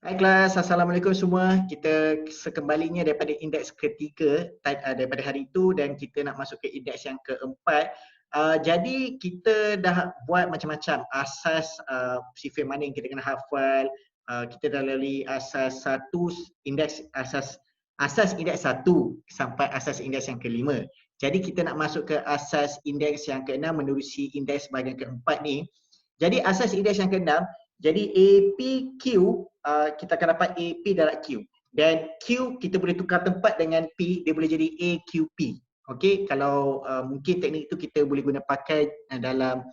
Hai kelas, Assalamualaikum semua. Kita sekembalinya daripada indeks ketiga daripada hari itu dan kita nak masuk ke indeks yang keempat. Jadi kita dah buat macam-macam asas sifir mana yang kita kena hafal. Kita dah lalui asas satu, asas indeks satu sampai asas indeks yang kelima. Jadi kita nak masuk ke asas indeks yang keenam menerusi indeks bahagian keempat ni. Jadi asas indeks yang keenam, jadi APQ kita akan dapat AP darab Q. Dan Q kita boleh tukar tempat dengan P, dia boleh jadi AQP. Okey, kalau mungkin teknik itu kita boleh guna pakai dalam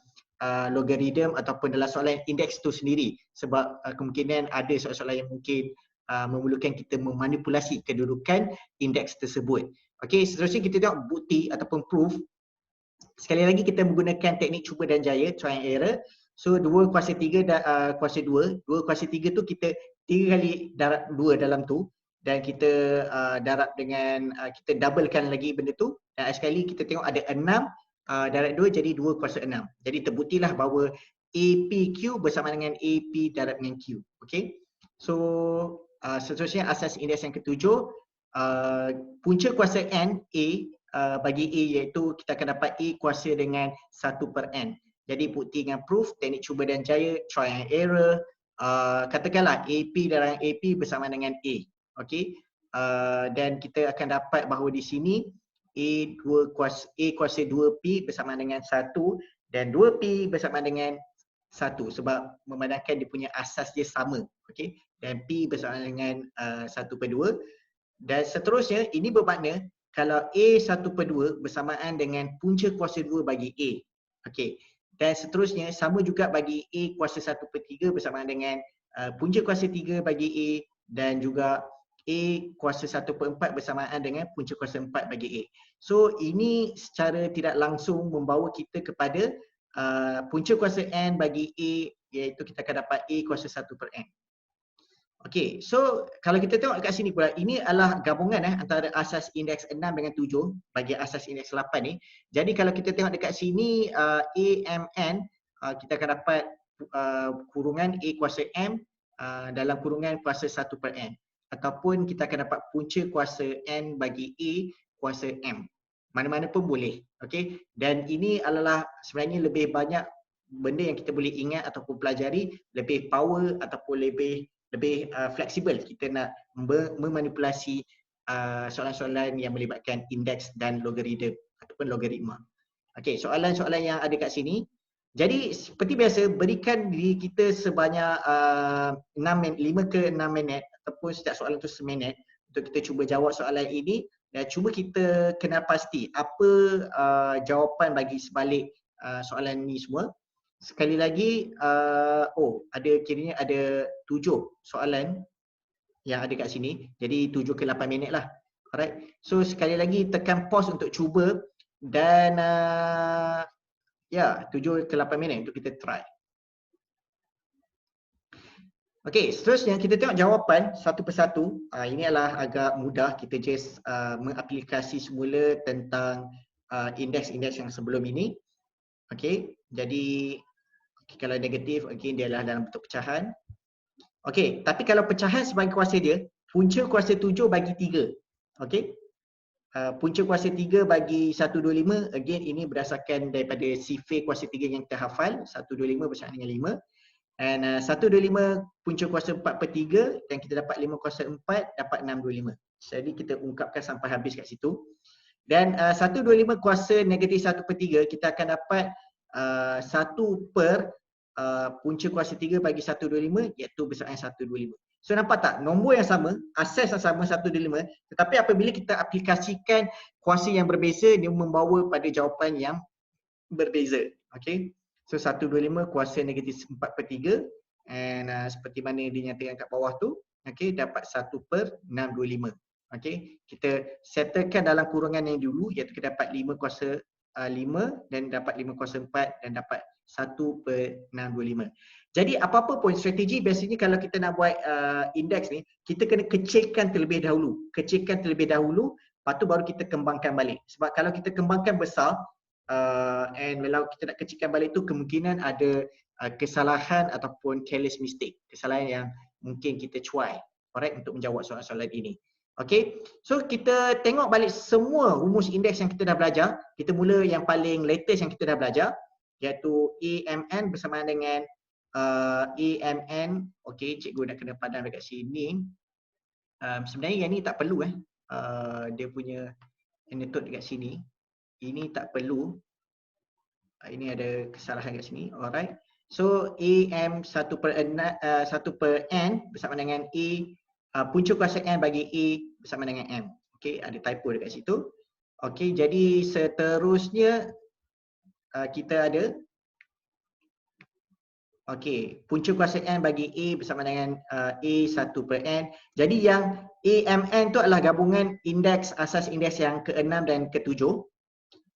logaritm ataupun dalam soalan indeks itu sendiri. Sebab kemungkinan ada soalan-soalan yang mungkin memerlukan kita memanipulasi kedudukan indeks tersebut. Okey, seterusnya kita tengok bukti ataupun proof. Sekali lagi kita menggunakan teknik cuba dan jaya, try and error. So 2 kuasa 3 dan kuasa 2. 2 kuasa 3 tu kita 3 kali darab 2 dalam tu dan kita darab dengan kita doublekan lagi benda tu dan sekali kita tengok ada 6 darab 2 jadi 2 kuasa 6. Jadi terbuktilah bahawa APQ bersama dengan AP darab dengan Q. Okey. So seterusnya asas indeks yang ketujuh, punca kuasa N A bagi A iaitu kita akan dapat A kuasa dengan 1/N. Jadi bukti dengan proof, teknik cuba dan jaya, try and error. Katakanlah AP darab AP bersama dengan A. Okey. Dan kita akan dapat bahawa di sini A kuasa 2P bersama dengan 1 dan 2P bersama dengan 1 sebab memandangkan dia punya asas dia sama. Okey. Dan P bersama dengan 1/2. Dan seterusnya ini bermakna kalau A 1/2 bersamaan dengan punca kuasa 2 bagi A. Okey. Dan seterusnya sama juga bagi A kuasa 1/3 bersamaan dengan punca kuasa 3 bagi A dan juga A kuasa 1/4 bersamaan dengan punca kuasa 4 bagi A. So ini secara tidak langsung membawa kita kepada punca kuasa N bagi A iaitu kita akan dapat A kuasa 1/N. Okey, so kalau kita tengok kat sini pula, ini adalah gabungan antara asas indeks 6 dengan 7 bagi asas indeks 8 ni. Jadi kalau kita tengok dekat sini AMN, kita akan dapat kurungan A kuasa M dalam kurungan kuasa 1/N. Ataupun kita akan dapat punca kuasa N bagi A kuasa M. Mana-mana pun boleh. Okey. Dan ini adalah sebenarnya lebih banyak benda yang kita boleh ingat ataupun pelajari, lebih power ataupun lebih fleksibel kita nak memanipulasi soalan-soalan yang melibatkan indeks dan logaritma ataupun logaritma. Okey, soalan-soalan yang ada kat sini. Jadi seperti biasa berikan diri kita sebanyak 5 ke 6 minit ataupun setiap soalan tu seminit untuk kita cuba jawab soalan ini dan cuba kita kenal pasti apa jawapan bagi sebalik soalan ni semua. Sekali lagi, kiranya ada 7 soalan yang ada kat sini. Jadi 7 ke 8 minit lah. Alright. So sekali lagi tekan pause untuk cuba dan 7 ke 8 minit untuk kita try. Okey, seterusnya kita tengok jawapan satu persatu. Ini adalah agak mudah, kita just mengaplikasi semula tentang indeks-indeks yang sebelum ini. Okey, jadi kalau negatif, again dia adalah dalam bentuk pecahan. Okey, tapi kalau pecahan sebagai kuasa dia, punca kuasa 7 bagi 3. Okey. Punca kuasa 3 bagi 125, again ini berdasarkan daripada sifir kuasa 3 yang kita hafal, 125 bersama dengan 5. Dan 125 punca kuasa 4/3 dan kita dapat 5 kuasa 4 dapat 625. Jadi kita ungkapkan sampai habis kat situ. Dan 125 kuasa negatif 1/3 kita akan dapat 1 punca kuasa 3 bagi 125 iaitu bersama 125. So nampak tak? Nombor yang sama, asas yang sama 125, tetapi apabila kita aplikasikan kuasa yang berbeza, dia membawa pada jawapan yang berbeza. Okey. So 125 kuasa negatif 4/3 and seperti mana dinyatakan kat bawah tu, okey, dapat 1/625. Okey, kita settlekan dalam kurungan yang dulu iaitu kita dapat 5 kuasa 5 dan dapat 5 kuasa 4 dan dapat 1/625. Jadi apa-apa pun strategi biasanya kalau kita nak buat indeks ni, kita kena kecilkan terlebih dahulu. Kecilkan terlebih dahulu, lepas tu baru kita kembangkan balik. Sebab kalau kita kembangkan besar and kalau kita nak kecilkan balik tu kemungkinan ada kesalahan ataupun careless mistake. Kesalahan yang mungkin kita cuai, alright, untuk menjawab soalan-soalan ini. Okay, so kita tengok balik semua rumus indeks yang kita dah belajar. Kita mula yang paling latest yang kita dah belajar, iaitu AMN bersamaan dengan AMN. Okay, cikgu nak kena padam dekat sini. Sebenarnya yang ni tak perlu dia punya annotate dekat sini. Ini tak perlu. Ini ada kesalahan kat sini. Alright. So AM 1 per N bersama dengan A, punca kuasa N bagi A bersama dengan M. Okay, ada typo dekat situ. Okay, jadi seterusnya kita ada punca kuasa N bagi A bersama dengan A1 per N. Jadi yang AMN tu adalah gabungan indeks, asas indeks yang ke-6 dan ke-7.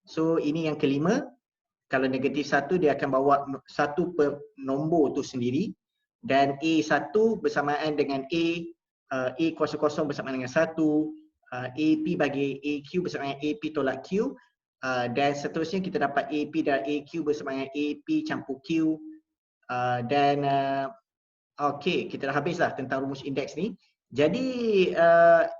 So ini yang kelima. Kalau negatif 1 dia akan bawa 1 per nombor tu sendiri, dan A1 bersamaan dengan A00 bersama dengan 1, AP bagi AQ bersama dengan AP tolak Q, dan seterusnya kita dapat AP dan AQ bersama dengan AP campur Q, dan okey, kita dah habislah tentang rumus indeks ni. Jadi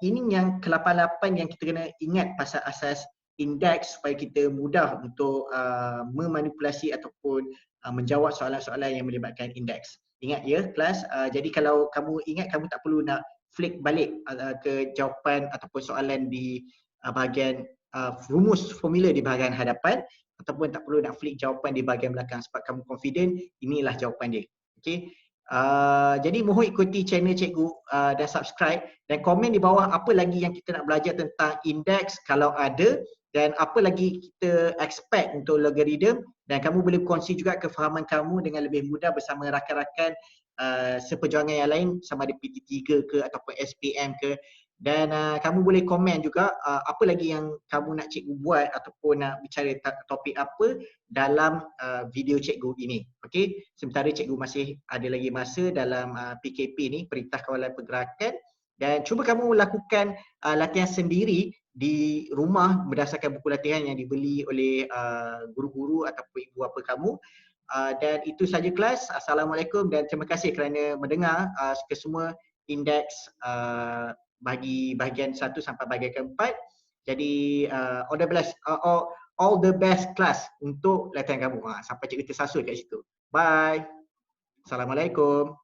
ini yang ke-88 yang kita kena ingat pasal asas indeks supaya kita mudah untuk memanipulasi ataupun menjawab soalan-soalan yang melibatkan indeks. Ingat ya kelas, jadi kalau kamu ingat, kamu tak perlu nak flick balik ke jawapan ataupun soalan di bahagian rumus formula di bahagian hadapan, ataupun tak perlu nak flick jawapan di bahagian belakang sebab kamu confident inilah jawapan dia. Okey. Jadi mohon ikuti channel cikgu dan subscribe dan komen di bawah apa lagi yang kita nak belajar tentang indeks kalau ada, dan apa lagi kita expect untuk logarithm, dan kamu boleh kongsi juga kefahaman kamu dengan lebih mudah bersama rakan-rakan seperjuangan yang lain, sama ada PT3 ke ataupun SPM ke, dan kamu boleh komen juga apa lagi yang kamu nak cikgu buat ataupun nak bicara topik apa dalam video cikgu ini. Okey, sementara cikgu masih ada lagi masa dalam PKP ni, Perintah Kawalan Pergerakan, dan cuba kamu lakukan latihan sendiri di rumah berdasarkan buku latihan yang dibeli oleh guru-guru ataupun ibu bapa kamu. Dan itu saja kelas. Assalamualaikum dan terima kasih kerana mendengar kesemua indeks bagi bahagian 1 sampai bahagian ke-4. Jadi all the best class untuk latihan kamu. Sampai cikgu tersasul kat situ. Bye. Assalamualaikum.